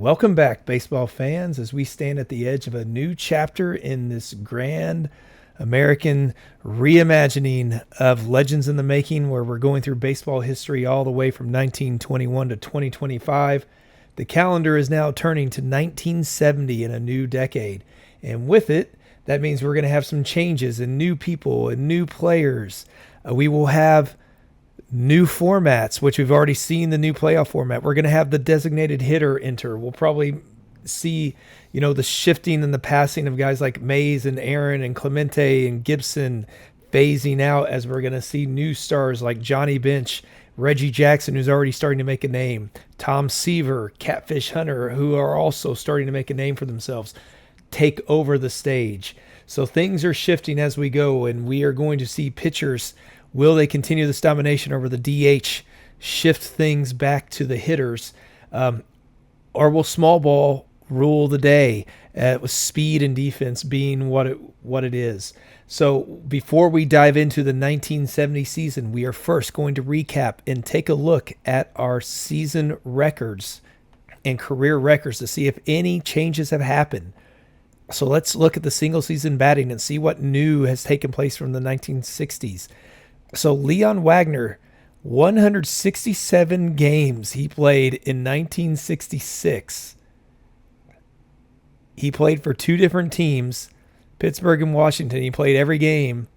Welcome back, baseball fans, as we stand at the edge of a new chapter in this grand American reimagining of Legends in the Making, where we're going through baseball history all the way from 1921 to 2025. The calendar is now turning to 1970 in a new decade. And with it, that means we're going to have some changes and new people and new players. We will have new formats, which we've already seen the new playoff format. We're going to have the designated hitter enter. We'll probably see, the shifting and the passing of guys like Mays and Aaron and Clemente and Gibson phasing out, as we're going to see new stars like Johnny Bench, Reggie Jackson, who's already starting to make a name, Tom Seaver, Catfish Hunter, who are also starting to make a name for themselves, take over the stage. So things are shifting as we go, and we are going to see pitchers. Will they continue this domination over the DH, shift things back to the hitters, or will small ball rule the day, with speed and defense being what it is? So before we dive into the 1970 season, we are first going to recap and take a look at our season records and career records to see if any changes have happened. So let's look at the single season batting and see what new has taken place from the 1960s. So Leon Wagner, 167 games he played in 1966. He played for two different teams, Pittsburgh and Washington. He played every game,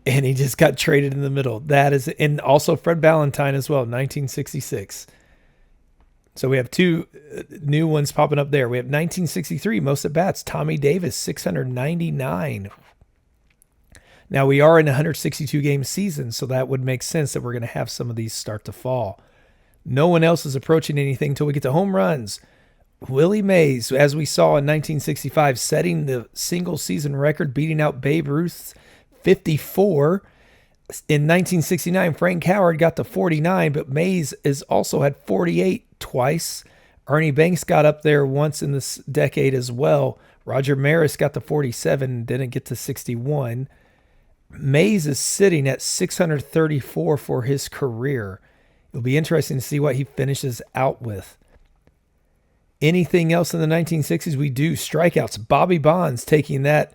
and he just got traded in the middle. That is, and also Fred Valentine as well, 1966. So we have two new ones popping up there. We have 1963, most at bats, Tommy Davis, 699. Now, we are in a 162-game season, so that would make sense that we're going to have some of these start to fall. No one else is approaching anything until we get to home runs. Willie Mays, as we saw in 1965, setting the single-season record, beating out Babe Ruth's 54. In 1969, Frank Howard got to 49, but Mays has also had 48 twice. Ernie Banks got up there once in this decade as well. Roger Maris got to 47, didn't get to 61. Mays is sitting at 634 for his career. It'll be interesting to see what he finishes out with. Anything else in the 1960s? We do strikeouts. Bobby Bonds taking that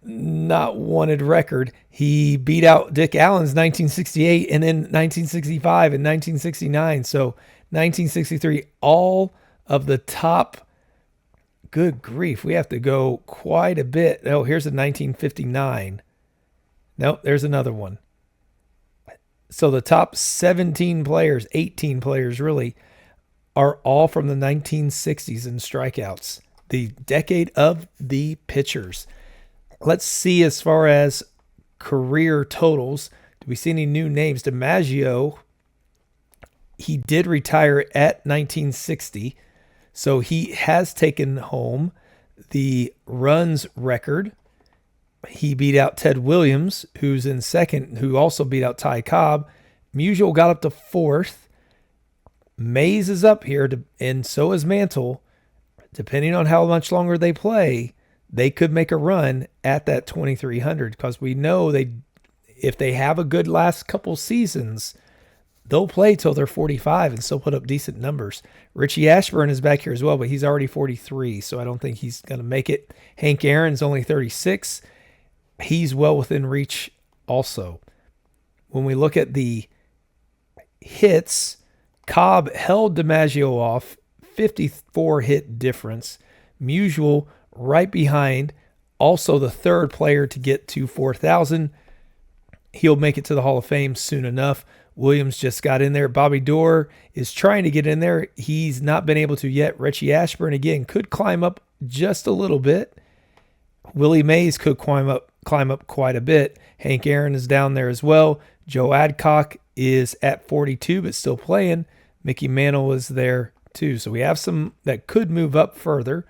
not wanted record. He beat out Dick Allen's 1968 and then 1965 and 1969. So 1963, all of the top. Good grief. We have to go quite a bit. Oh, here's a 1959. Nope, there's another one. So the top 17 players, 18 players really, are all from the 1960s in strikeouts, the decade of the pitchers. Let's see as far as career totals. Do we see any new names? DiMaggio, he did retire at 1960, so he has taken home the runs record. He beat out Ted Williams, who's in second, who also beat out Ty Cobb. Musial got up to fourth. Mays is up here, and so is Mantle. Depending on how much longer they play, they could make a run at that 2,300, because we know if they have a good last couple seasons, they'll play till they're 45 and still put up decent numbers. Richie Ashburn is back here as well, but he's already 43, so I don't think he's going to make it. Hank Aaron's only 36. He's well within reach also. When we look at the hits, Cobb held DiMaggio off, 54 hit difference. Musial right behind, also the third player to get to 4,000. He'll make it to the Hall of Fame soon enough. Williams just got in there. Bobby Doerr is trying to get in there. He's not been able to yet. Richie Ashburn, again, could climb up just a little bit. Willie Mays could climb up quite a bit. Hank Aaron is down there as well. Joe Adcock is at 42, but still playing. Mickey Mantle is there too. So we have some that could move up further.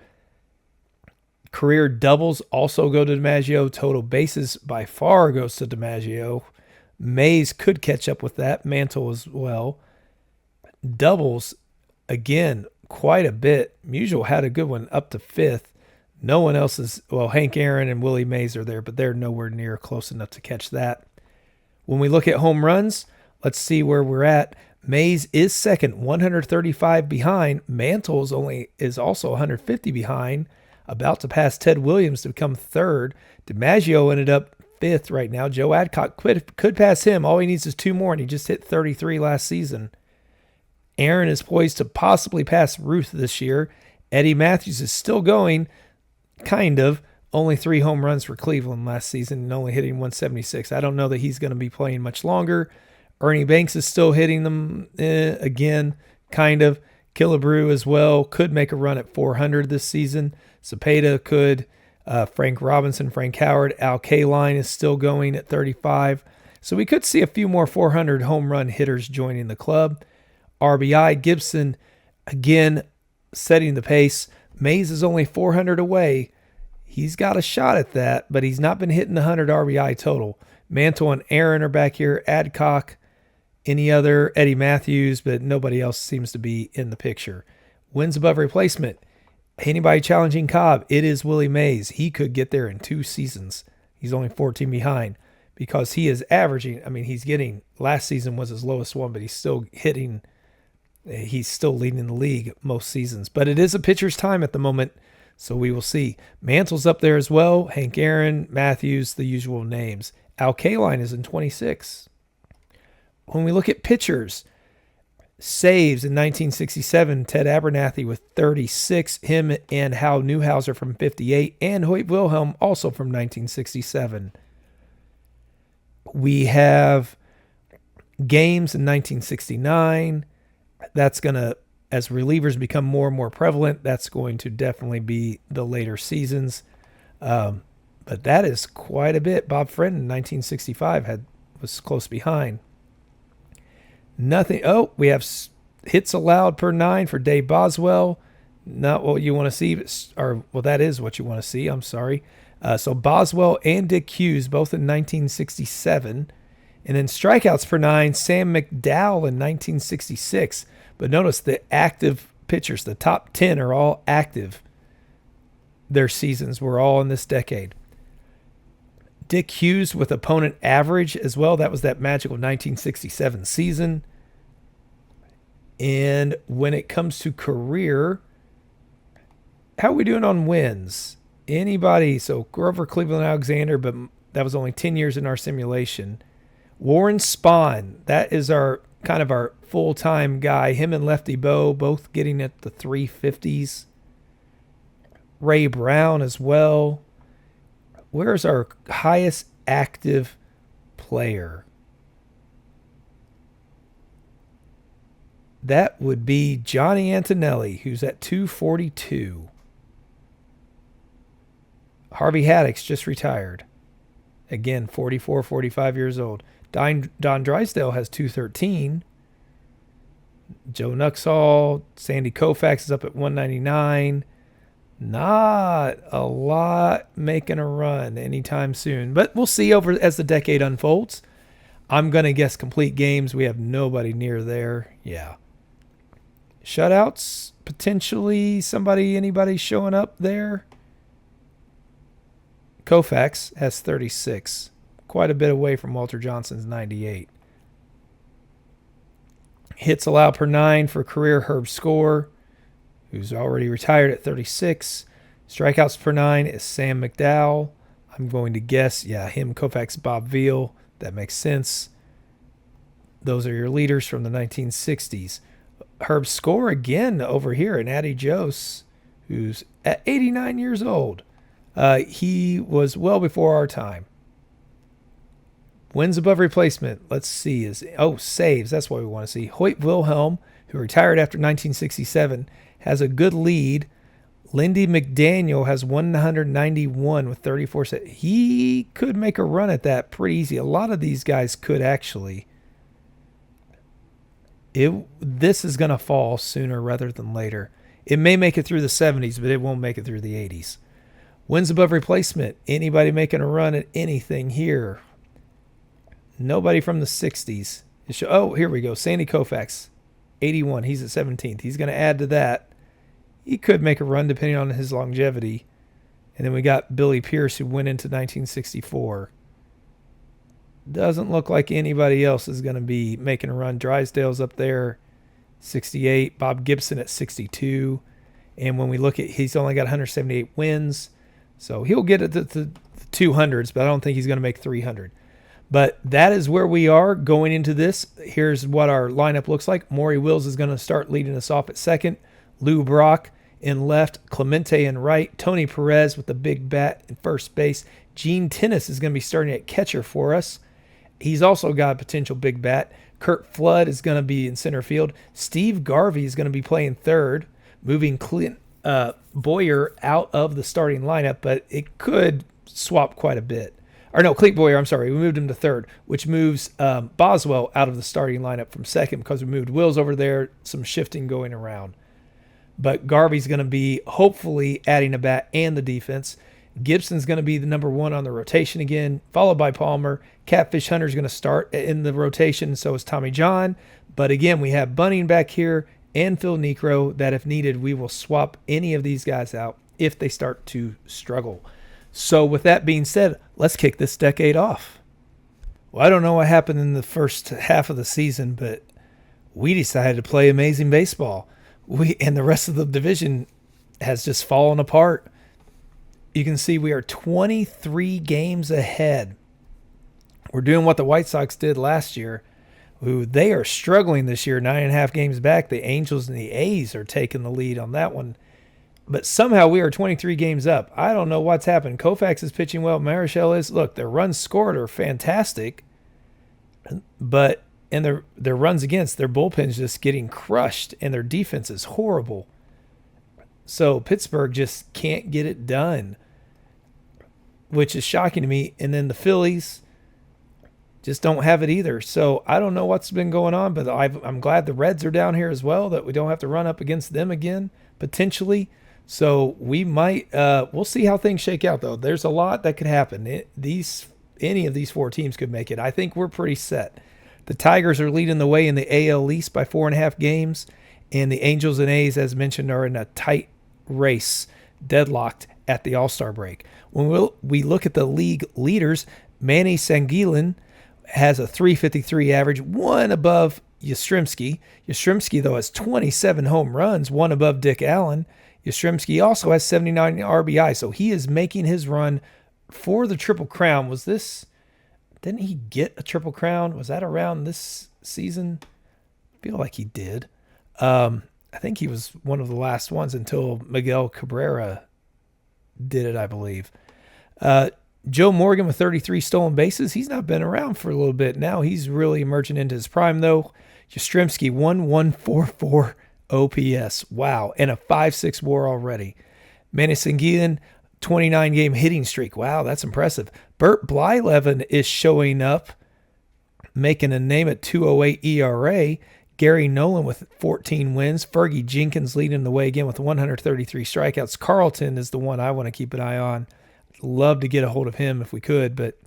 Career doubles also go to DiMaggio. Total bases by far goes to DiMaggio. Mays could catch up with that. Mantle as well. Doubles, again, quite a bit. Musial had a good one up to fifth. No one else is, well, Hank Aaron and Willie Mays are there, but they're nowhere near close enough to catch that. When we look at home runs, let's see where we're at. Mays is second, 135 behind. Mantle is also 150 behind, about to pass Ted Williams to become third. DiMaggio ended up fifth right now. Joe Adcock could pass him. All he needs is two more, and he just hit 33 last season. Aaron is poised to possibly pass Ruth this year. Eddie Matthews is still going, kind of. Only 3 home runs for Cleveland last season and only hitting 176. I don't know that he's going to be playing much longer. Ernie Banks is still hitting them again, kind of. Killebrew as well could make a run at 400 this season. Cepeda could. Frank Robinson, Frank Howard. Al Kaline is still going at 35. So we could see a few more 400 home run hitters joining the club. RBI, Gibson, again, setting the pace. Mays is only 400 away. He's got a shot at that, but he's not been hitting the 100 RBI total. Mantle and Aaron are back here. Adcock, any other, Eddie Matthews, but nobody else seems to be in the picture. Wins above replacement. Anybody challenging Cobb? It is Willie Mays. He could get there in 2 seasons. He's only 14 behind because he is averaging. I mean, he's getting, last season was his lowest one, but he's still hitting. He's still leading the league most seasons. But it is a pitcher's time at the moment, so we will see. Mantle's up there as well. Hank Aaron, Matthews, the usual names. Al Kaline is in 26. When we look at pitchers, saves in 1967, Ted Abernathy with 36. Him and Hal Newhouser from 58. And Hoyt Wilhelm also from 1967. We have games in 1969. That's going to, as relievers become more and more prevalent, that's going to definitely be the later seasons. But that is quite a bit. Bob Friend in 1965 was close behind. Nothing. Oh, we have hits allowed per 9 for Dave Boswell. Not what you want to see, that is what you want to see. I'm sorry. So Boswell and Dick Hughes both in 1967. And then strikeouts per 9, Sam McDowell in 1966. But notice the active pitchers, the top 10 are all active. Their seasons were all in this decade. Dick Hughes with opponent average as well. That was that magical 1967 season. And when it comes to career, how are we doing on wins? Anybody? So Grover Cleveland Alexander, but that was only 10 years in our simulation. Warren Spahn, that is our kind of our full-time guy. Him and Lefty Bowe both getting at the 350s. Ray Brown as well. Where's our highest active player? That would be Johnny Antonelli, who's at 242. Harvey Haddix just retired. Again, 44, 45 years old. Don Drysdale has 213. Joe Nuxhall, Sandy Koufax is up at 199. Not a lot making a run anytime soon, but we'll see over as the decade unfolds. I'm going to guess complete games. We have nobody near there. Yeah. Shutouts, potentially anybody showing up there. Koufax has 36. Quite a bit away from Walter Johnson's 98. Hits allowed per 9 for career Herb Score, who's already retired at 36. Strikeouts per 9 is Sam McDowell. I'm going to guess, him, Koufax, Bob Veal. That makes sense. Those are your leaders from the 1960s. Herb Score again over here, and Addie Jose, who's at 89 years old. He was well before our time. Wins above replacement. Let's see. Saves. That's what we want to see. Hoyt Wilhelm, who retired after 1967, has a good lead. Lindy McDaniel has 191 with 34 saves. He could make a run at that pretty easy. A lot of these guys could actually. This is going to fall sooner rather than later. It may make it through the 70s, but it won't make it through the 80s. Wins above replacement. Anybody making a run at anything here? Nobody from the 60s. Here we go. Sandy Koufax, 81. He's at 17th. He's going to add to that. He could make a run depending on his longevity. And then we got Billy Pierce, who went into 1964. Doesn't look like anybody else is going to be making a run. Drysdale's up there, 68. Bob Gibson at 62. And when we look at, he's only got 178 wins. So he'll get it to the 200s, but I don't think he's going to make 300. But that is where we are going into this. Here's what our lineup looks like. Maury Wills is going to start leading us off at second. Lou Brock in left. Clemente in right. Tony Perez with the big bat in first base. Gene Tennis is going to be starting at catcher for us. He's also got a potential big bat. Kurt Flood is going to be in center field. Steve Garvey is going to be playing third, moving Clint Boyer out of the starting lineup, but it could swap quite a bit. Or no, Cleat Boyer, I'm sorry. We moved him to third, which moves Boswell out of the starting lineup from second because we moved Wills over there, some shifting going around. But Garvey's going to be hopefully adding a bat and the defense. Gibson's going to be the number one on the rotation again, followed by Palmer. Catfish Hunter is going to start in the rotation, so is Tommy John. But again, we have Bunning back here and Phil Necro that if needed, we will swap any of these guys out if they start to struggle. So with that being said, let's kick this decade off. Well, I don't know what happened in the first half of the season, but we decided to play amazing baseball. And the rest of the division has just fallen apart. You can see we are 23 games ahead. We're doing what the White Sox did last year. They are struggling this year, 9.5 games back. The Angels and the A's are taking the lead on that one. But somehow we are 23 games up. I don't know what's happened. Koufax is pitching well. Marichal is. Look, their runs scored are fantastic. But and their runs against, their bullpen's just getting crushed, and their defense is horrible. So Pittsburgh just can't get it done, which is shocking to me. And then the Phillies just don't have it either. So I don't know what's been going on, but I'm glad the Reds are down here as well, that we don't have to run up against them again, potentially. So we might, we'll see how things shake out, though. There's a lot that could happen. Any of these four teams could make it. I think we're pretty set. The Tigers are leading the way in the AL East by 4.5 games, and the Angels and A's, as mentioned, are in a tight race, deadlocked at the All-Star break. When we look at the league leaders, Manny Sanguilin has a .353 average, one above Yastrzemski. Yastrzemski, though, has 27 home runs, one above Dick Allen. Yastrzemski also has 79 RBI, so he is making his run for the Triple Crown. Didn't he get a Triple Crown? Was that around this season? I feel like he did. I think he was one of the last ones until Miguel Cabrera did it, I believe. Joe Morgan with 33 stolen bases. He's not been around for a little bit now. He's really emerging into his prime, though. Yastrzemski, 1.144 OPS. Wow. And a 5.6 WAR already. Manny Sanguilin, 29-game hitting streak. Wow, that's impressive. Bert Blyleven is showing up, making a name at 2.08 ERA. Gary Nolan with 14 wins. Fergie Jenkins leading the way again with 133 strikeouts. Carlton is the one I want to keep an eye on. Love to get a hold of him if we could, but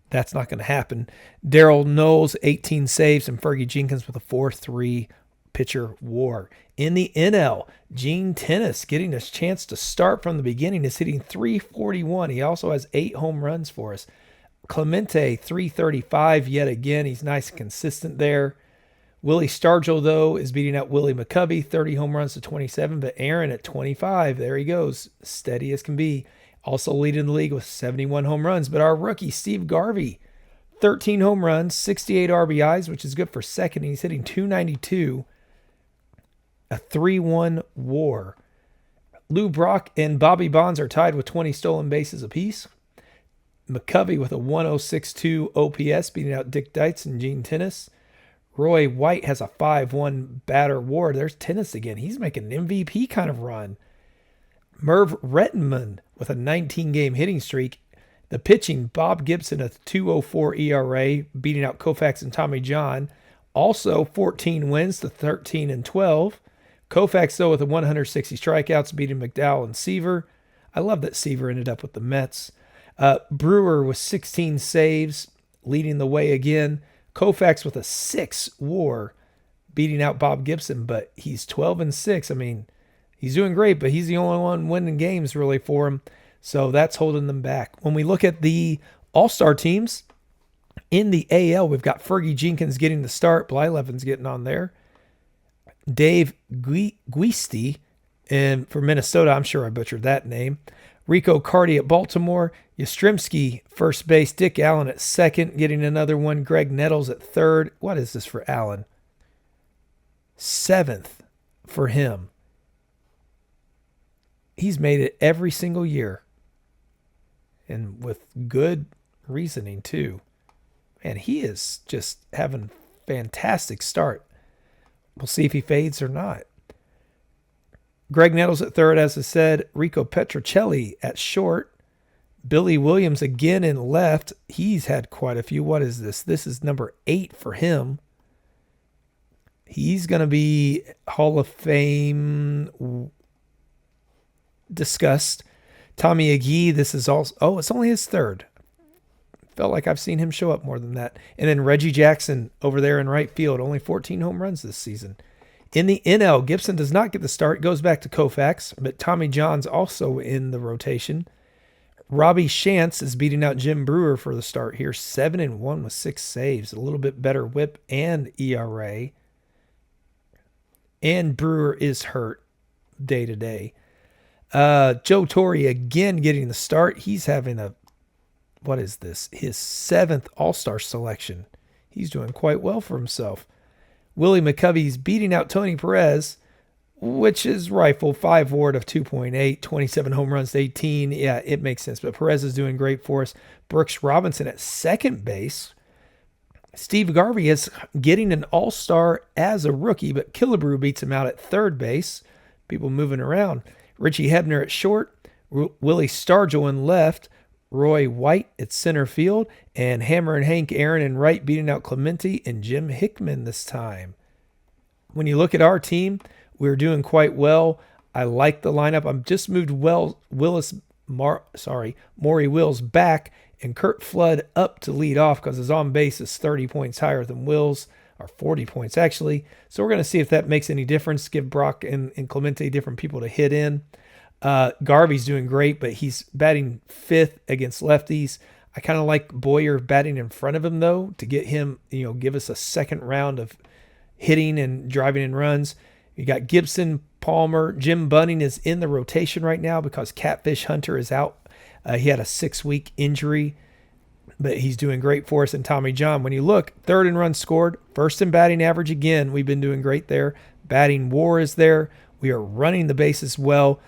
that's not going to happen. Darryl Knowles, 18 saves, and Fergie Jenkins with a 4.3 pitcher WAR. In the NL, Gene Tennis getting a chance to start from the beginning is hitting .341. He also has 8 home runs for us. Clemente, .335 yet again. He's nice and consistent there. Willie Stargell, though, is beating out Willie McCovey, 30 home runs to 27, but Aaron at 25. There he goes, steady as can be. Also leading the league with 71 home runs. But our rookie, Steve Garvey, 13 home runs, 68 RBIs, which is good for second. He's hitting .292, a 3.1 WAR. Lou Brock and Bobby Bonds are tied with 20 stolen bases apiece. McCovey with a 1.062 OPS, beating out Dick Deitz and Gene Tennis. Roy White has a 5.1 batter WAR. There's Tennis again. He's making an MVP kind of run. Merv Rettenman with a 19-game hitting streak. The pitching, Bob Gibson, a 2.04 ERA, beating out Koufax and Tommy John. Also 14 wins to 13-12. Koufax, though, with 160 strikeouts, beating McDowell and Seaver. I love that Seaver ended up with the Mets. Brewer with 16 saves, leading the way again. Koufax with a 6 WAR, beating out Bob Gibson, but he's 12-6. I mean, he's doing great, but he's the only one winning games really for him. So that's holding them back. When we look at the all-star teams, In the AL, we've got Fergie Jenkins getting the start. Blyleven's getting on there. Dave Guisti and for Minnesota, I'm sure I butchered that name. Rico Carty at Baltimore. Yastrzemski, first base. Dick Allen at second, getting another one. Greg Nettles at third. What is this for Allen? Seventh for him. He's made it every single year. And with good reasoning, too. And he is just having a fantastic start. We'll see if he fades or not. Greg Nettles at third, as I said. Rico Petrocelli at short. Billy Williams again in left. He's had quite a few. What is this? This is number 8 for him. He's going to be Hall of Fame discussed. Tommy Agee, this is also... Oh, it's only his third. Felt like I've seen him show up more than that. And then Reggie Jackson over there in right field. Only 14 home runs this season. In the NL, Gibson does not get the start. Goes back to Koufax, but Tommy John's also in the rotation. Robbie Shantz is beating out Jim Brewer for the start here. 7-1 with 6 saves. A little bit better whip and ERA. And Brewer is hurt day to day. Joe Torre again getting the start. He's having what is this? His 7th All-Star selection. He's doing quite well for himself. Willie McCovey's beating out Tony Perez, which is rifle 5 WAR of 2.8, 27 home runs to 18. Yeah, it makes sense. But Perez is doing great for us. Brooks Robinson at second base. Steve Garvey is getting an all-star as a rookie, but Killebrew beats him out at third base. People moving around. Richie Hebner at short. Willie Stargell in left. Roy White at center field, and Hammer and Hank Aaron in right beating out Clemente and Jim Hickman this time. When you look at our team, we're doing quite well. I like the lineup. I'm just moved Maury Wills back and Kurt Flood up to lead off because his on base is 30 points higher than Wills, or 40 points actually. So we're going to see if that makes any difference. Give Brock and Clemente different people to hit in. Garvey's doing great, but he's batting 5th against lefties. I kind of like Boyer batting in front of him, though, to get him, give us a second round of hitting and driving in runs. You got Gibson, Palmer. Jim Bunning is in the rotation right now because Catfish Hunter is out. He had a 6-week injury, but he's doing great for us. And Tommy John, when you look, 3rd in runs scored, 1st in batting average again. We've been doing great there. Batting WAR is there. We are running the bases well.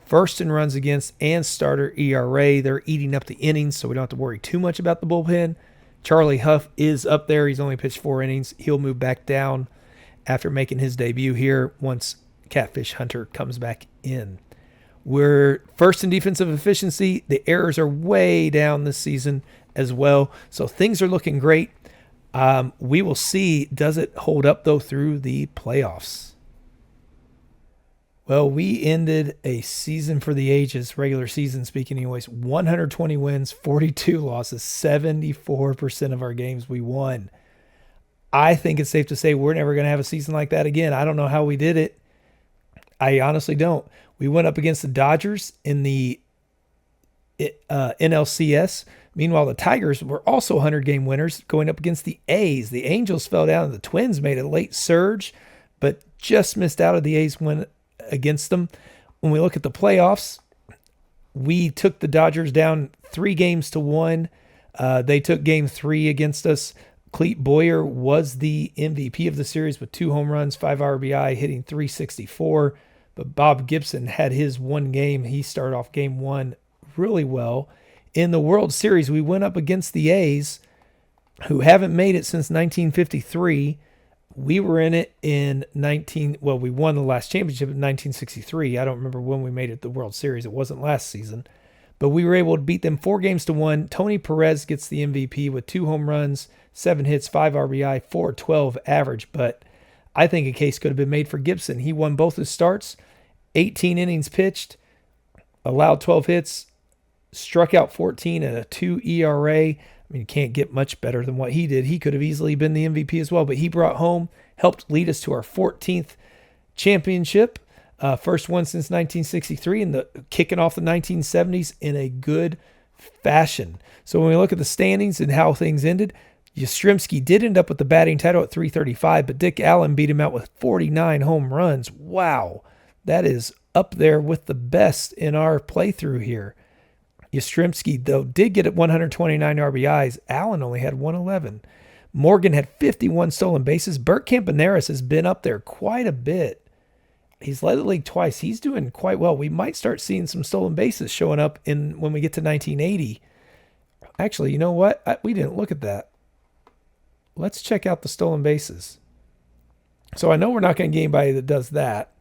1st in runs against and starter ERA. They're eating up the innings, so we don't have to worry too much about the bullpen. Charlie Huff is up there. He's only pitched 4 innings. He'll move back down after making his debut here once Catfish Hunter comes back in. We're 1st in defensive efficiency. The errors are way down this season as well, so things are looking great. We will see, does it hold up, though, through the playoffs? Well, we ended a season for the ages, regular season speaking anyways, 120 wins, 42 losses, 74% of our games we won. I think it's safe to say we're never going to have a season like that again. I don't know how we did it. I honestly don't. We went up against the Dodgers in the NLCS. Meanwhile, the Tigers were also 100-game winners going up against the A's. The Angels fell down, and the Twins made a late surge, but just missed out of the A's win against them. When we look at the playoffs, we took the Dodgers down 3-1. They took game 3 against us. Cleat Boyer was the MVP of the series with 2 home runs, 5 RBI, hitting .364. But Bob Gibson had his one game. He started off game 1 really well. In the World Series, we went up against the A's, who haven't made it since 1953. We were in it in we won the last championship in 1963. I don't remember when we made it the World Series. It wasn't last season. But we were able to beat them 4-1. Tony Perez gets the MVP with 2 home runs, 7 hits, 5 RBI, .412 average. But I think a case could have been made for Gibson. He won both his starts, 18 innings pitched, allowed 12 hits, struck out 14 at a 2 ERA. I mean, you can't get much better than what he did. He could have easily been the MVP as well, but he brought home, helped lead us to our 14th championship, first one since 1963, and kicking off the 1970s in a good fashion. So when we look at the standings and how things ended, Yastrzemski did end up with the batting title at 335, but Dick Allen beat him out with 49 home runs. Wow, that is up there with the best in our playthrough here. Yastrzemski, though, did get at 129 RBIs. Allen only had 111. Morgan had 51 stolen bases. Bert Campaneris has been up there quite a bit. He's led the league twice. He's doing quite well. We might start seeing some stolen bases showing up when we get to 1980. Actually, you know what? We didn't look at that. Let's check out the stolen bases. So I know we're not going to get anybody that does that.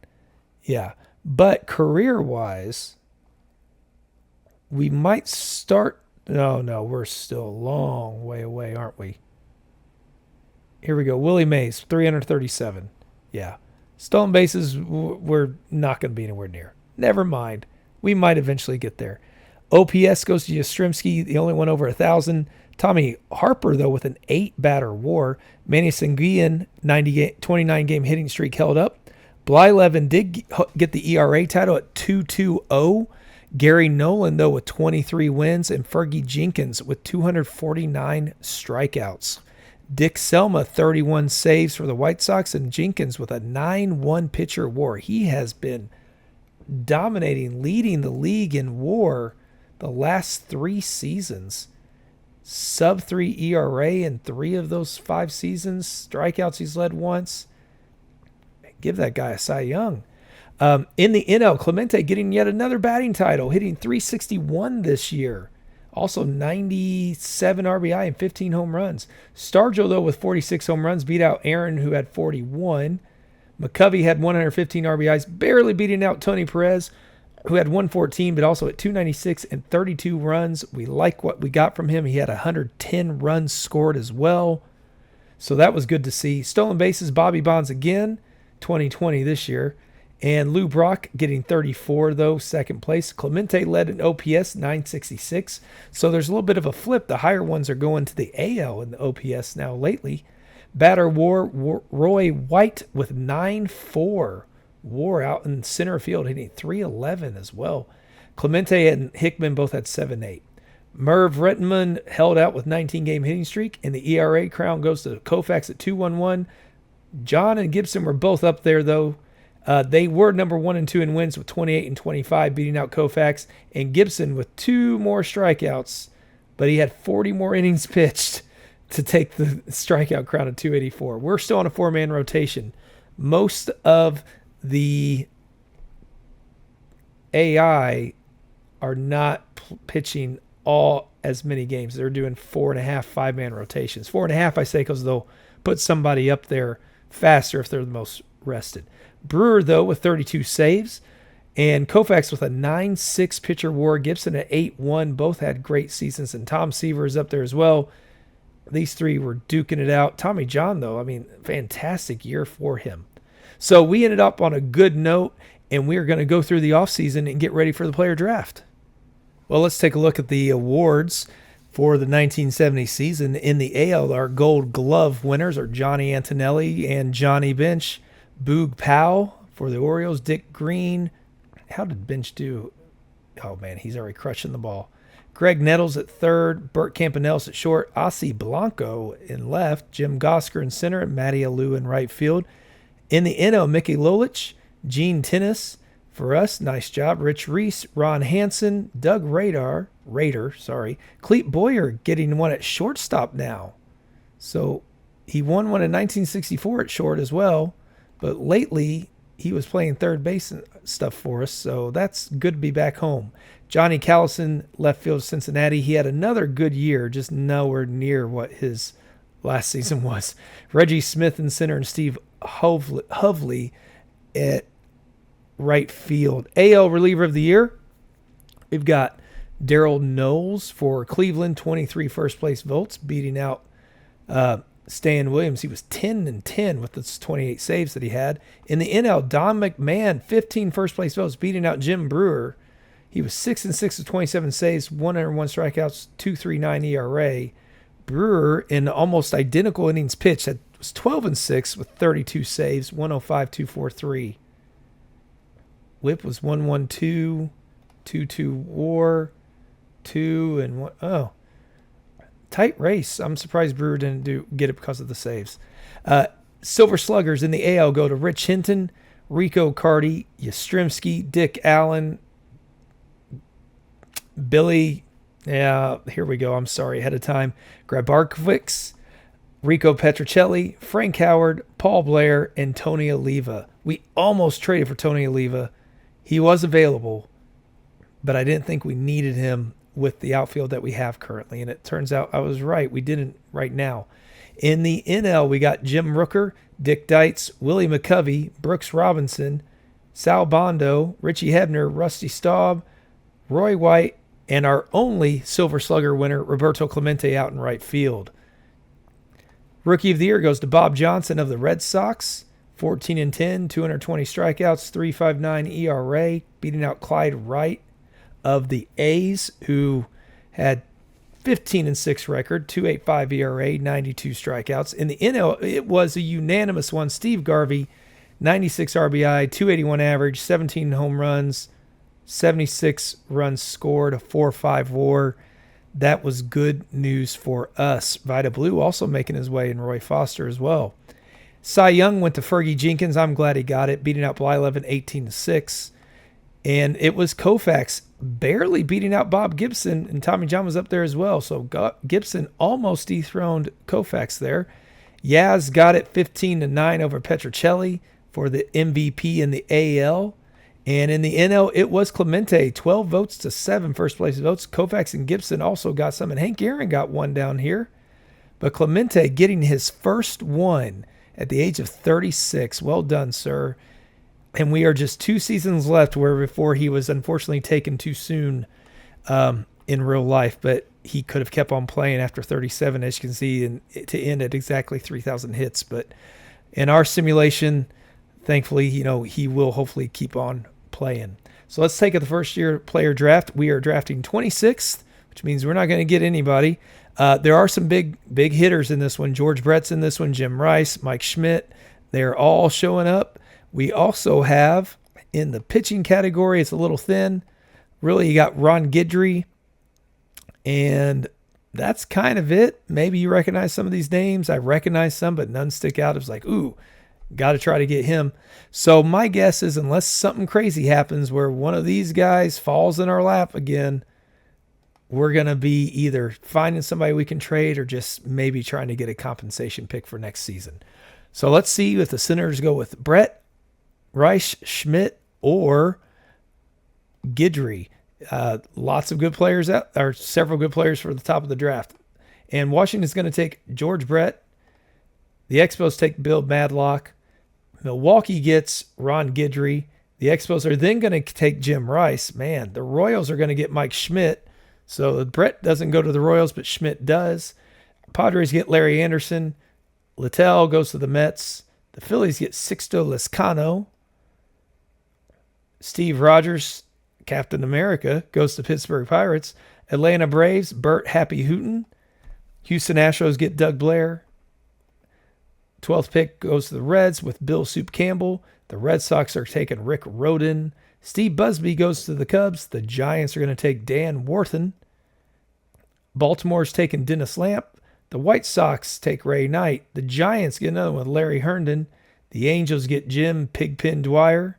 Yeah. But career-wise, we might start. No, we're still a long way away, aren't we? Here we go. Willie Mays, 337. Yeah. Stolen bases, we're not going to be anywhere near. Never mind. We might eventually get there. OPS goes to Yastrzemski, the only one over 1,000. Tommy Harper, though, with an 8-batter WAR. Manny Sanguillen, 29-game hitting streak held up. Blyleven did get the ERA title at 2.20. Gary Nolan, though, with 23 wins. And Fergie Jenkins with 249 strikeouts. Dick Selma, 31 saves for the White Sox. And Jenkins with a 9.1 pitcher WAR. He has been dominating, leading the league in WAR the last 3 seasons. Sub-3 ERA in 3 of those 5 seasons. Strikeouts he's led once. Give that guy a Cy Young. In the NL, Clemente getting yet another batting title, hitting 361 this year. Also 97 RBI and 15 home runs. Stargell, though, with 46 home runs, beat out Aaron, who had 41. McCovey had 115 RBIs, barely beating out Tony Perez, who had 114, but also at 296 and 32 runs. We like what we got from him. He had 110 runs scored as well. So that was good to see. Stolen bases, Bobby Bonds again, 2020 this year. And Lou Brock getting 34, though, second place. Clemente led in OPS, 966. So there's a little bit of a flip. The higher ones are going to the AL in the OPS now lately. Batter WAR, Roy White with 9.4. WAR out in center field, hitting 311 as well. Clemente and Hickman both had 7.8. Merv Rettenman held out with 19-game hitting streak, and the ERA crown goes to Koufax at 2.11. John and Gibson were both up there, though. They were number 1 and 2 in wins with 28 and 25, beating out Koufax, and Gibson with 2 more strikeouts, but he had 40 more innings pitched to take the strikeout crown at 284. We're still on a 4-man rotation. Most of the AI are not pitching all as many games. They're doing 4.5, 5-man rotations. 4.5, I say, because they'll put somebody up there faster if they're the most rested. Brewer, though, with 32 saves, and Koufax with a 9.6 pitcher WAR. Gibson at 8.1. Both had great seasons, and Tom Seaver is up there as well. These 3 were duking it out. Tommy John, though, fantastic year for him. So we ended up on a good note, and we are going to go through the offseason and get ready for the player draft. Well, let's take a look at the awards for the 1970 season. In the AL, our Gold Glove winners are Johnny Antonelli and Johnny Bench. Boog Powell for the Orioles. Dick Green. How did Bench do? Oh, man, he's already crushing the ball. Greg Nettles at third. Bert Campanellis at short. Ossie Blanco in left. Jim Gosker in center. And Matty Alou in right field. In the NL, Mickey Lolich. Gene Tennis for us. Nice job. Rich Reese. Ron Hansen. Doug Rader. Cleat Boyer getting one at shortstop now. So he won one in 1964 at short as well. But lately, he was playing third base and stuff for us, so that's good to be back home. Johnny Callison, left field, Cincinnati. He had another good year, just nowhere near what his last season was. Reggie Smith in center and Steve Hovley at right field. AL reliever of the year, we've got Daryl Knowles for Cleveland, 23 first-place votes, beating out Stan Williams. He was 10-10 with those 28 saves that he had. In the NL, Don McMahon, 15 first-place votes, beating out Jim Brewer. He was 6-6 with 27 saves, 101 strikeouts, 2.39 ERA. Brewer, in almost identical innings pitched, was 12-6 with 32 saves, 105, 243. Whip was 112, 2-2 WAR, 2 and 1. Oh. tight race. I'm surprised Brewer didn't get it because of the saves. Silver Sluggers in the AL go to Rich Hinton, Rico Carty, Yastrzemski, Dick Allen, Billy. Yeah, here we go. I'm sorry ahead of time. Grabarkovix, Rico Petrocelli, Frank Howard, Paul Blair, and Tony Oliva. We almost traded for Tony Oliva. He was available, but I didn't think we needed him with the outfield that we have currently. And it turns out I was right. We didn't right now. In the NL, we got Jim Rooker, Dick Deitz, Willie McCovey, Brooks Robinson, Sal Bondo, Richie Hebner, Rusty Staub, Roy White, and our only Silver Slugger winner, Roberto Clemente, out in right field. Rookie of the Year goes to Bob Johnson of the Red Sox, 14-10, 220 strikeouts, 3.59 ERA, beating out Clyde Wright of the A's, who had 15-6 record, 2.85 ERA, 92 strikeouts. In the NL, it was a unanimous one. Steve Garvey, 96 RBI, 281 average, 17 home runs, 76 runs scored, a 4.5 WAR. That was good news for us. Vida Blue also making his way, and Roy Foster as well. Cy Young went to Fergie Jenkins. I'm glad he got it, beating out Blyleven 18-6. And it was Koufax barely beating out Bob Gibson, and Tommy John was up there as well. So Gibson almost dethroned Koufax there. Yaz got it 15-9 over Petrocelli for the MVP in the AL. And in the NL, it was Clemente, 12 votes to 7 first place votes. Koufax and Gibson also got some, and Hank Aaron got one down here. But Clemente getting his first one at the age of 36. Well done, sir. And we are just 2 seasons left where before he was unfortunately taken too soon in real life. But he could have kept on playing after 37, as you can see, and to end at exactly 3,000 hits. But in our simulation, thankfully, he will hopefully keep on playing. So let's take the first year player draft. We are drafting 26th, which means we're not going to get anybody. There are some big hitters in this one. George Brett's in this one, Jim Rice, Mike Schmidt. They're all showing up. We also have in the pitching category, it's a little thin. Really, you got Ron Guidry, and that's kind of it. Maybe you recognize some of these names. I recognize some, but none stick out. It was like, ooh, got to try to get him. So my guess is unless something crazy happens where one of these guys falls in our lap again, we're going to be either finding somebody we can trade or just maybe trying to get a compensation pick for next season. So let's see if the Senators go with Brett, Rice, Schmidt, or Guidry. Lots of good players out, or several good players for the top of the draft. And Washington's going to take George Brett. The Expos take Bill Madlock. Milwaukee gets Ron Guidry. The Expos are then going to take Jim Rice. Man, the Royals are going to get Mike Schmidt. So Brett doesn't go to the Royals, but Schmidt does. Padres get Larry Anderson. Littell goes to the Mets. The Phillies get Sixto Lezcano. Steve Rogers, Captain America, goes to Pittsburgh Pirates. Atlanta Braves, Burt Happy Hooten. Houston Astros get Doug Blair. 12th pick goes to the Reds with Bill Soup Campbell. The Red Sox are taking Rick Rhoden. Steve Busby goes to the Cubs. The Giants are going to take Dan Wharton. Baltimore's taking Dennis Lamp. The White Sox take Ray Knight. The Giants get another one with Larry Herndon. The Angels get Jim Pigpen Dwyer.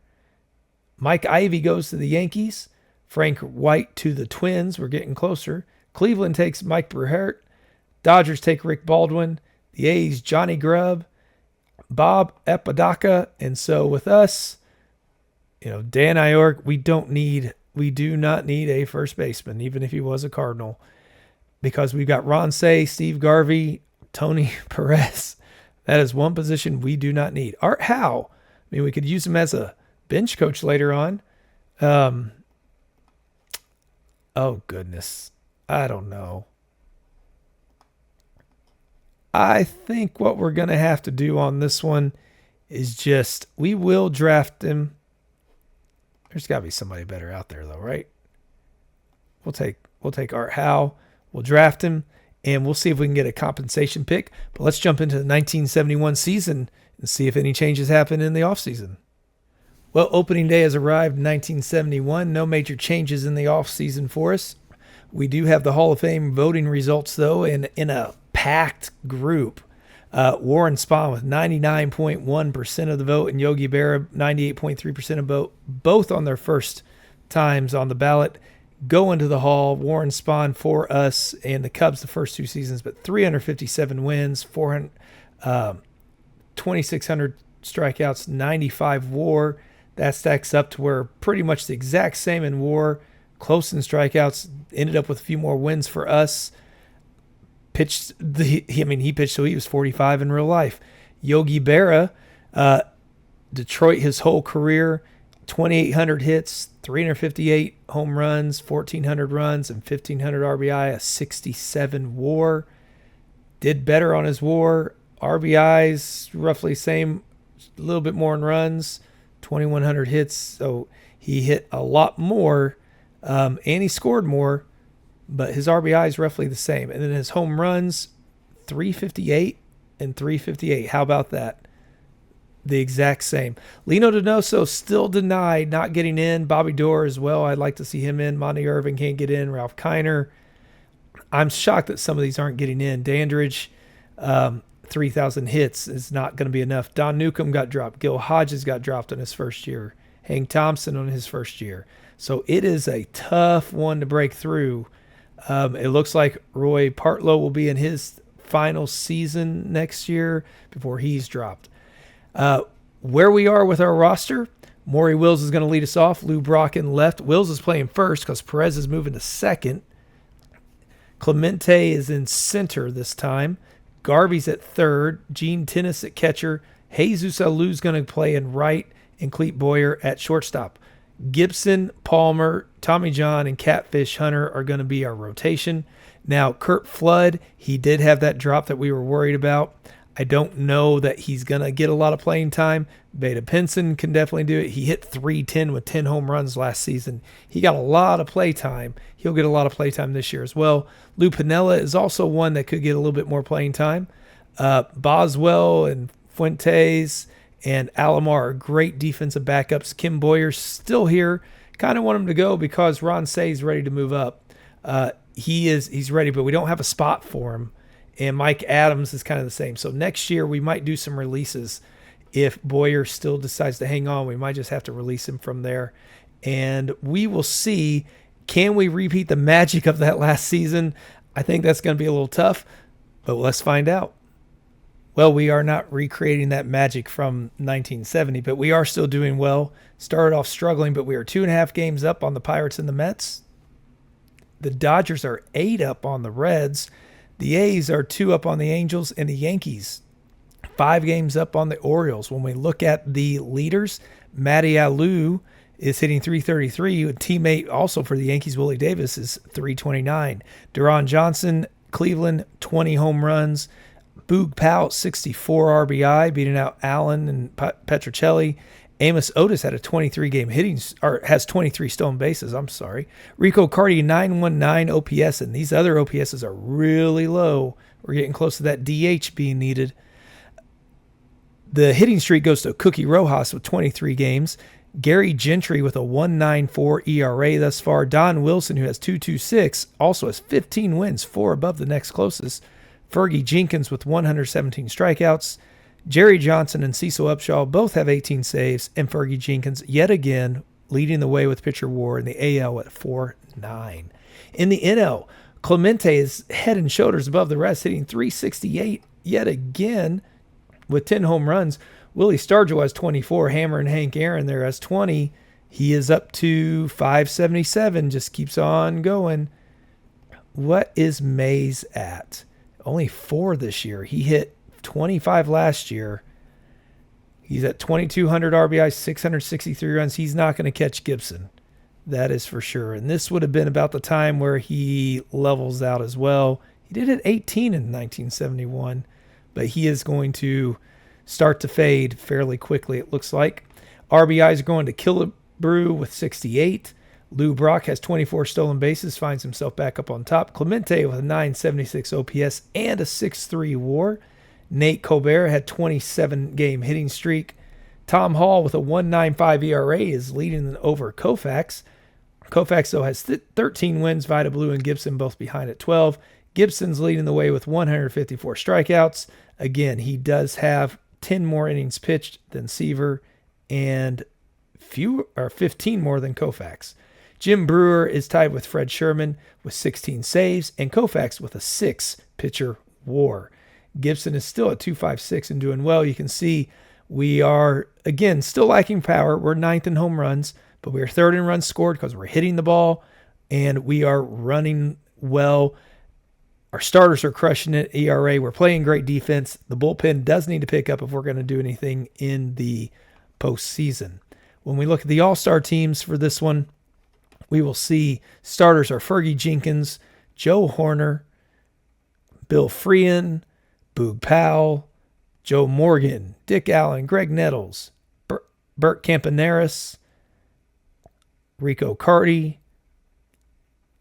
Mike Ivy goes to the Yankees. Frank White to the Twins. We're getting closer. Cleveland takes Mike Brehart. Dodgers take Rick Baldwin. The A's, Johnny Grubb. Bob Apodaca. And so with us, Dan Iork, we do not need a first baseman, even if he was a Cardinal, because we've got Ron Say, Steve Garvey, Tony Perez. That is one position we do not need. Art Howe, we could use him as a bench coach later on. Oh, goodness. I don't know. I think what we're going to have to do on this one is we will draft him. There's got to be somebody better out there, though, right? We'll take Art Howe. We'll draft him, and we'll see if we can get a compensation pick. But let's jump into the 1971 season and see if any changes happen in the offseason. Well, opening day has arrived in 1971. No major changes in the offseason for us. We do have the Hall of Fame voting results, though, in a packed group. Warren Spahn with 99.1% of the vote, and Yogi Berra 98.3% of vote, both on their first times on the ballot. Go into the Hall. Warren Spahn for us and the Cubs the first 2 seasons, but 357 wins, 2,600 strikeouts, 95 WAR. That stacks up to where pretty much the exact same in WAR. Close in strikeouts, ended up with a few more wins for us. He pitched till he was 45 in real life. Yogi Berra, Detroit his whole career, 2,800 hits, 358 home runs, 1,400 runs, and 1,500 RBI, a 67 WAR. Did better on his WAR. RBIs, roughly same, a little bit more in runs, 2,100 hits. So he hit a lot more, and he scored more, but his RBI is roughly the same. And then his home runs, 358 and 358. How about that? The exact same. Lino Donoso still denied not getting in. Bobby Doerr as well. I'd like to see him in. Monty Irvin can't get in. Ralph Kiner. I'm shocked that some of these aren't getting in. Dandridge, 3,000 hits is not going to be enough. Don Newcomb got dropped. Gil Hodges got dropped in his first year. Hank Thompson on his first year. So it is a tough one to break through. It looks like Roy Partlow will be in his final season next year before he's dropped. Where we are with our roster, Maury Wills is going to lead us off. Lou Brock in left. Wills is playing first because Perez is moving to second. Clemente is in center this time. Garvey's at third. Gene Tennis at catcher. Jesus Alou's going to play in right, and Cleat Boyer at shortstop. Gibson, Palmer, Tommy John, and Catfish Hunter are going to be our rotation. Now, Kurt Flood, he did have that drop that we were worried about. I don't know that he's going to get a lot of playing time. Beta Pinson can definitely do it. He hit 310 with 10 home runs last season. He got a lot of play time. He'll get a lot of play time this year as well. Lou Piniella is also one that could get a little bit more playing time. Boswell and Fuentes and Alomar are great defensive backups. Kim Boyer's still here. Kind of want him to go because Ron Say's ready to move up. He's ready, but we don't have a spot for him. And Mike Adams is kind of the same. So next year we might do some releases. If Boyer still decides to hang on, we might just have to release him from there. And we will see, can we repeat the magic of that last season? I think that's going to be a little tough, but let's find out. Well, we are not recreating that magic from 1970, but we are still doing well. Started off struggling, but we are 2.5 games up on the Pirates and the Mets. The Dodgers are 8 up on the Reds. The A's are 2 up on the Angels, and the Yankees 5 games up on the Orioles. When we look at the leaders, Matty Alou is hitting 333. A teammate also for the Yankees, Willie Davis, is 329. Deron Johnson, Cleveland, 20 home runs. Boog Powell, 64 RBI, beating out Allen and Petrocelli. Amos Otis had a 23-game hitting, or has 23 stolen bases. I'm sorry. Rico Carty, 919 OPS, and these other OPSs are really low. We're getting close to that DH being needed. The hitting streak goes to Cookie Rojas with 23 games. Gary Gentry with a 1.94 ERA thus far. Don Wilson, who has 2.26, also has 15 wins, 4 above the next closest. Fergie Jenkins with 117 strikeouts. Jerry Johnson and Cecil Upshaw both have 18 saves, and Fergie Jenkins yet again leading the way with pitcher WAR in the AL at 4.9. In the NL, Clemente is head and shoulders above the rest, hitting 368 yet again with 10 home runs. Willie Stargell has 24. Hammer and Hank Aaron there has 20. He is up to 577, just keeps on going. What is Mays at? Only 4 this year. He hit 25 last year. He's at 2,200 RBI, 663 runs. He's not going to catch Gibson. That is for sure. And this would have been about the time where he levels out as well. He did hit 18 in 1971, but he is going to start to fade fairly quickly, it looks like. RBIs are going to Killebrew with 68. Lou Brock has 24 stolen bases, finds himself back up on top. Clemente with a 976 OPS and a 6.3 WAR. Nate Colbert had 27-game hitting streak. Tom Hall with a 1.95 ERA is leading over Koufax. Koufax, though, has 13 wins. Vida Blue and Gibson both behind at 12. Gibson's leading the way with 154 strikeouts. Again, he does have 10 more innings pitched than Seaver and 15 more than Koufax. Jim Brewer is tied with Fred Sherman with 16 saves and Koufax with a 6-pitcher WAR. Gibson is still at 256 and doing well. You can see we are, again, still lacking power. We're 9th in home runs, but we're 3rd in runs scored because we're hitting the ball and we are running well. Our starters are crushing it. ERA, we're playing great defense. The bullpen does need to pick up if we're going to do anything in the postseason. When we look at the all-star teams for this one, we will see starters are Fergie Jenkins, Joe Horner, Bill Freehan, Boog Powell, Joe Morgan, Dick Allen, Greg Nettles, Bert Campaneris, Rico Carty,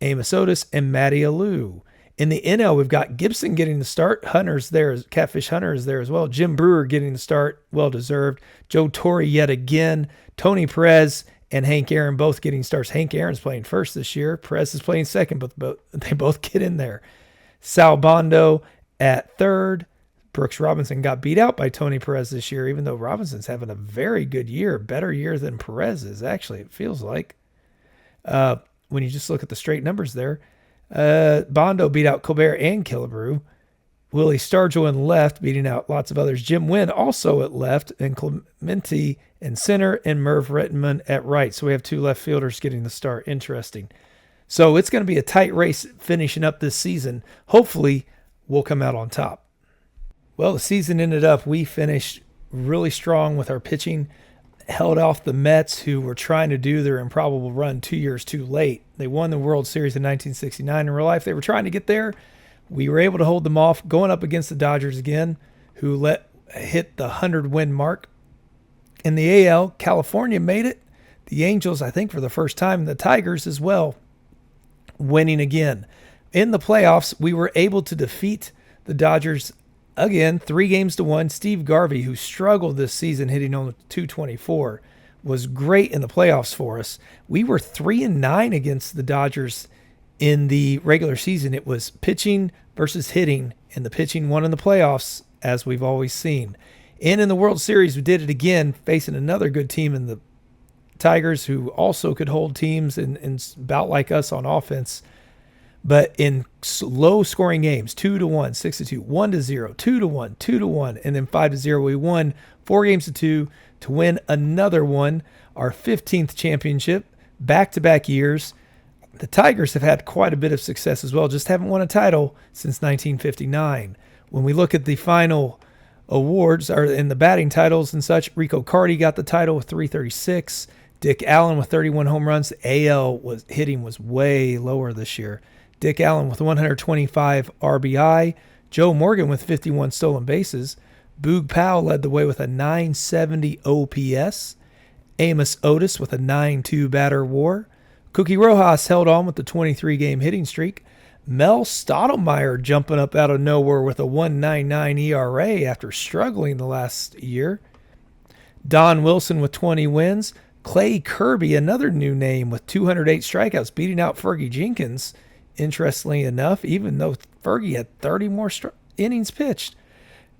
Amos Otis, and Matty Alou. In the NL, we've got Gibson getting the start. Hunter's there. Catfish Hunter is there as well. Jim Brewer getting the start. Well-deserved. Joe Torre yet again. Tony Perez and Hank Aaron both getting starts. Hank Aaron's playing first this year. Perez is playing second, but they both get in there. Sal Bondo at third. Brooks Robinson got beat out by Tony Perez this year, even though Robinson's having a very good year. Better year than Perez is, actually, it feels like. When you just look at the straight numbers there. Bondo beat out Colbert and Killebrew. Willie Stargell in left, beating out lots of others. Jim Wynn also at left, and Clemente in center, and Merv Rettenman at right. So we have 2 left fielders getting the start. Interesting. So it's going to be a tight race finishing up this season. Hopefully, we'll come out on top. Well, the season ended up, we finished really strong with our pitching. Held off the Mets, who were trying to do their improbable run 2 years too late. They won the World Series in 1969. In real life, they were trying to get there. We were able to hold them off, going up against the Dodgers again, who hit the 100-win mark. In the AL, California made it. The Angels, I think, for the first time, and the Tigers as well, winning again. In the playoffs, we were able to defeat the Dodgers again, 3-1. Steve Garvey, who struggled this season hitting on 224, was great in the playoffs for us. We were 3-9 against the Dodgers in the regular season. It was pitching versus hitting, and the pitching won in the playoffs, as we've always seen. And in the World Series, we did it again, facing another good team in the Tigers, who also could hold teams and bout like us on offense. But in low-scoring games, 2-1, 6-2, 1-0, 2-1, 2-1, and then 5-0, we won 4-2 to win another one, our 15th championship, back-to-back years. The Tigers have had quite a bit of success as well, just haven't won a title since 1959. When we look at the final awards, or in the batting titles and such, Rico Carty got the title with 336. Dick Allen with 31 home runs. The AL hitting was way lower this year. Dick Allen with 125 RBI. Joe Morgan with 51 stolen bases. Boog Powell led the way with a 970 OPS. Amos Otis with a 9.2 batter WAR. Cookie Rojas held on with the 23-game hitting streak. Mel Stottlemyre jumping up out of nowhere with a 1.99 ERA after struggling the last year. Don Wilson with 20 wins. Clay Kirby, another new name, with 208 strikeouts, beating out Fergie Jenkins. Interestingly enough, even though Fergie had 30 more innings pitched.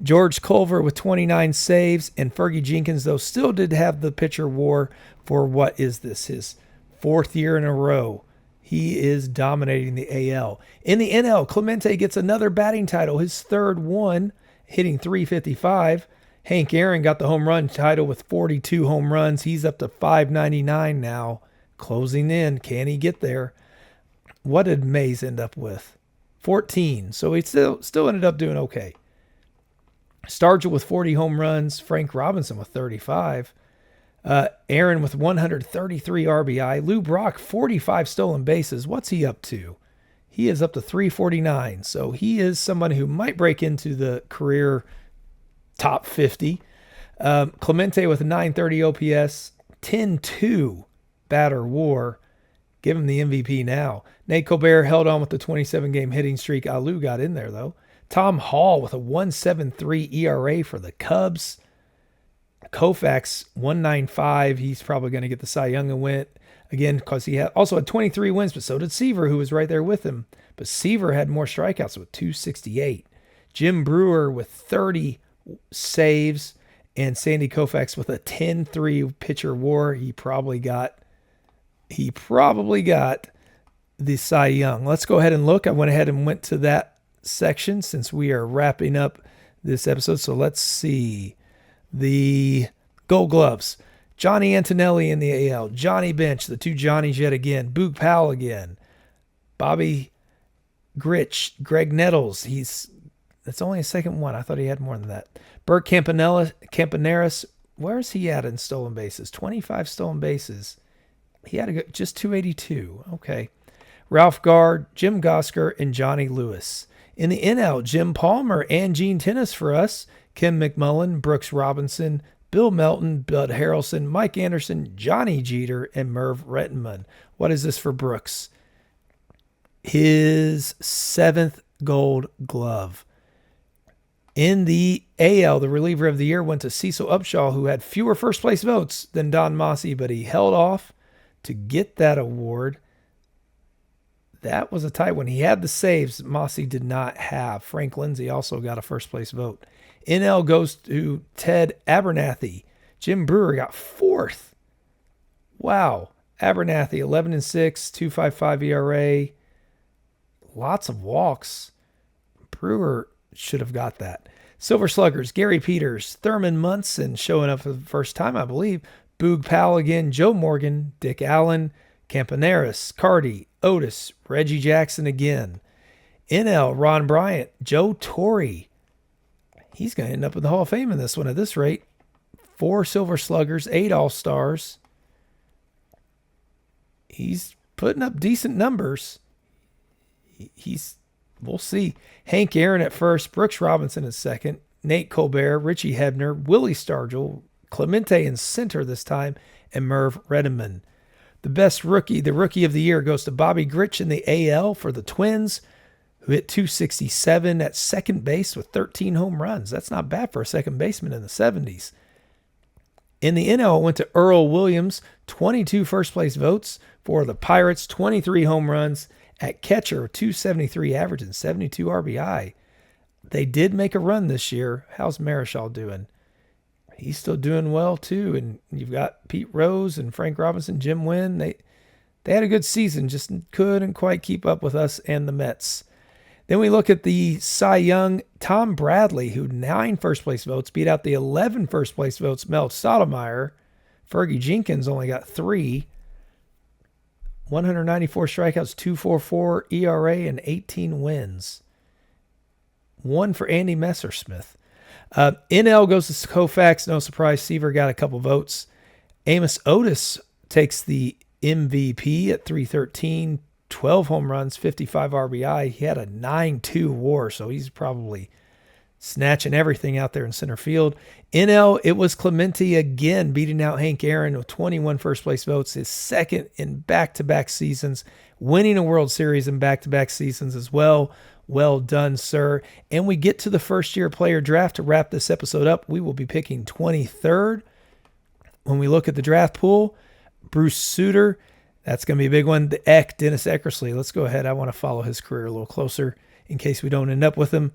George Culver with 29 saves, and Fergie Jenkins, though, still did have the pitcher WAR for what is this, his 4th year in a row. He is dominating the AL. In the NL, Clemente gets another batting title, his 3rd one, hitting 355. Hank Aaron got the home run title with 42 home runs. He's up to 599 now, closing in. Can he get there? What did Mays end up with? 14. So he still ended up doing okay. Stargell with 40 home runs. Frank Robinson with 35. Aaron with 133 RBI. Lou Brock, 45 stolen bases. What's he up to? He is up to 349. So he is someone who might break into the career top 50. Clemente with a 930 OPS. 10.2 batter WAR. Give him the MVP now. Nate Colbert held on with the 27-game hitting streak. Alou got in there, though. Tom Hall with a 1.73 ERA for the Cubs. Koufax, 1.95. He's probably going to get the Cy Young Again, because he also had 23 wins, but so did Seaver, who was right there with him. But Seaver had more strikeouts with 268. Jim Brewer with 30 saves, and Sandy Koufax with a 10-3 pitcher WAR. He probably got the Cy Young. Let's go ahead and look. I went ahead and went to that section since we are wrapping up this episode. So let's see. The Gold Gloves. Johnny Antonelli in the AL. Johnny Bench, the two Johnnies yet again. Boog Powell again. Bobby Gritch. Greg Nettles. That's only a second one. I thought he had more than that. Bert Campaneris. Where's he at in stolen bases? 25 stolen bases. He had just 282. Okay. Ralph Gard, Jim Gosker, and Johnny Lewis. In the NL, Jim Palmer and Gene Tennis for us. Ken McMullen, Brooks Robinson, Bill Melton, Bud Harrelson, Mike Anderson, Johnny Jeter, and Merv Rettenman. What is this for Brooks? His 7th Gold Glove. In the AL, the reliever of the year went to Cecil Upshaw, who had fewer first-place votes than Don Mossy, but he held off to get that award. That was a tight one. He had the saves Mossy did not have. Frank Lindsay also got a first-place vote. NL goes to Ted Abernathy. Jim Brewer got 4th. Wow. Abernathy, 11-6, 2.55 ERA. Lots of walks. Brewer should have got that. Silver Sluggers, Gary Peters, Thurman Munson showing up for the first time, I believe. Boog Powell again, Joe Morgan, Dick Allen, Campaneris, Cardi, Otis, Reggie Jackson again. NL, Ron Bryant, Joe Torre. He's going to end up in the Hall of Fame in this one at this rate. 4 Silver Sluggers, 8 All-Stars. He's putting up decent numbers. We'll see. Hank Aaron at first, Brooks Robinson at second, Nate Colbert, Richie Hebner, Willie Stargell, Clemente in center this time, and Merv Rettenman. The best rookie, the rookie of the year, goes to Bobby Gritch in the AL for the Twins, who hit 267 at second base with 13 home runs. That's not bad for a second baseman in the 70s. In the NL, it went to Earl Williams, 22 first-place votes for the Pirates, 23 home runs. At catcher, 273 average and 72 RBI. They did make a run this year. How's Marichal doing? He's still doing well, too. And you've got Pete Rose and Frank Robinson, Jim Wynn. They had a good season, just couldn't quite keep up with us and the Mets. Then we look at the Cy Young, Tom Bradley, who 9 first-place votes, beat out the 11 first-place votes, Mel Stottlemyre. Fergie Jenkins only got 3. 194 strikeouts, 2.44 ERA, and 18 wins. 1 for Andy Messersmith. NL goes to Koufax. No surprise, Seaver got a couple votes. Amos Otis takes the MVP at 313, 12 home runs, 55 RBI. He had a 9.2 WAR, so he's probably snatching everything out there in center field. NL, it was Clemente again, beating out Hank Aaron with 21 first-place votes, his second in back-to-back seasons, winning a World Series in back-to-back seasons as well. Well done, sir. And we get to the first-year player draft to wrap this episode up. We will be picking 23rd. When we look at the draft pool, Bruce Sutter, that's going to be a big one. The Dennis Eckersley. Let's go ahead. I want to follow his career a little closer in case we don't end up with him.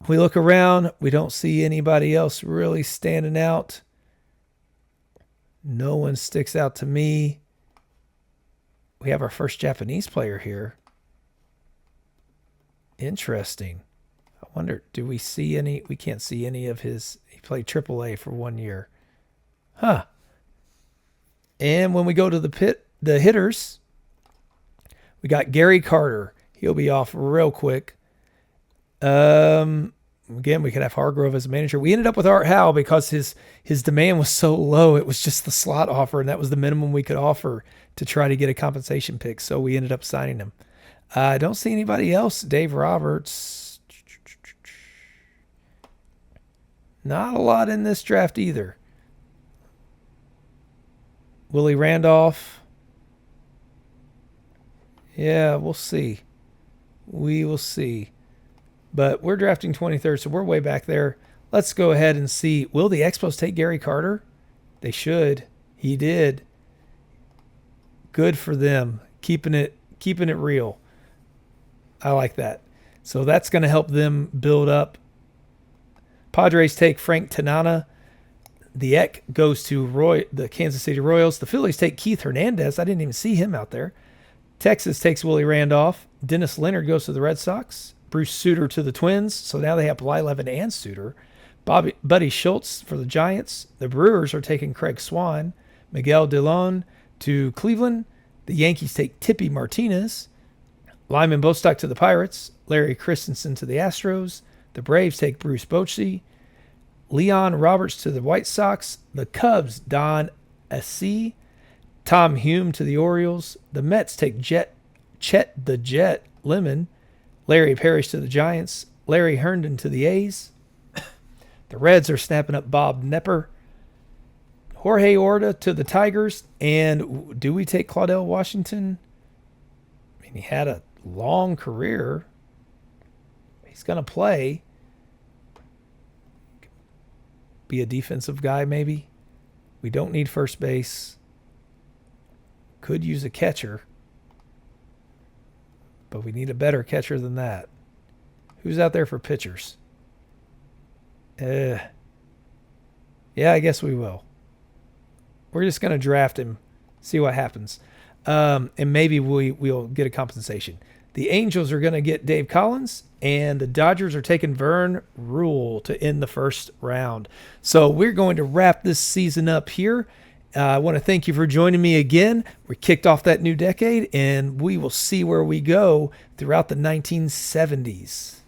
We look around, we don't see anybody else really standing out. No one sticks out to me. We have our first Japanese player here. Interesting. I wonder, do we see any? We can't see any of his. He played AAA for 1 year. Huh. And when we go to the hitters, we got Gary Carter. He'll be off real quick. Again, we could have Hargrove as a manager. We ended up with Art Howe because his demand was so low. It was just the slot offer, and that was the minimum we could offer to try to get a compensation pick. So we ended up signing him. I don't see anybody else. Dave Roberts. Not a lot in this draft either. Willie Randolph. Yeah, we'll see. We will see. But we're drafting 23rd, so we're way back there. Let's go ahead and see. Will the Expos take Gary Carter? They should. He did. Good for them. Keeping it real. I like that. So that's going to help them build up. Padres take Frank Tanana. The Eck goes to the Kansas City Royals. The Phillies take Keith Hernandez. I didn't even see him out there. Texas takes Willie Randolph. Dennis Leonard goes to the Red Sox. Bruce Sutter to the Twins. So now they have Blyleven and Sutter. Buddy Schultz for the Giants. The Brewers are taking Craig Swan. Miguel Dillon to Cleveland. The Yankees take Tippy Martinez. Lyman Bostock to the Pirates. Larry Christensen to the Astros. The Braves take Bruce Bochy. Leon Roberts to the White Sox. The Cubs, Don Assi. Tom Hume to the Orioles. The Mets take Chet the Jet Lemon. Larry Parrish to the Giants. Larry Herndon to the A's. The Reds are snapping up Bob Nepper. Jorge Orta to the Tigers. And do we take Claudell Washington? I mean, he had a long career. He's going to play. Be a defensive guy, maybe. We don't need first base. Could use a catcher. But we need a better catcher than that. Who's out there for pitchers? Yeah, I guess we will. We're just going to draft him, see what happens. And maybe we'll get a compensation. The Angels are going to get Dave Collins, and the Dodgers are taking Vern Rule to end the first round. So we're going to wrap this season up here. I want to thank you for joining me again. We kicked off that new decade, and we will see where we go throughout the 1970s.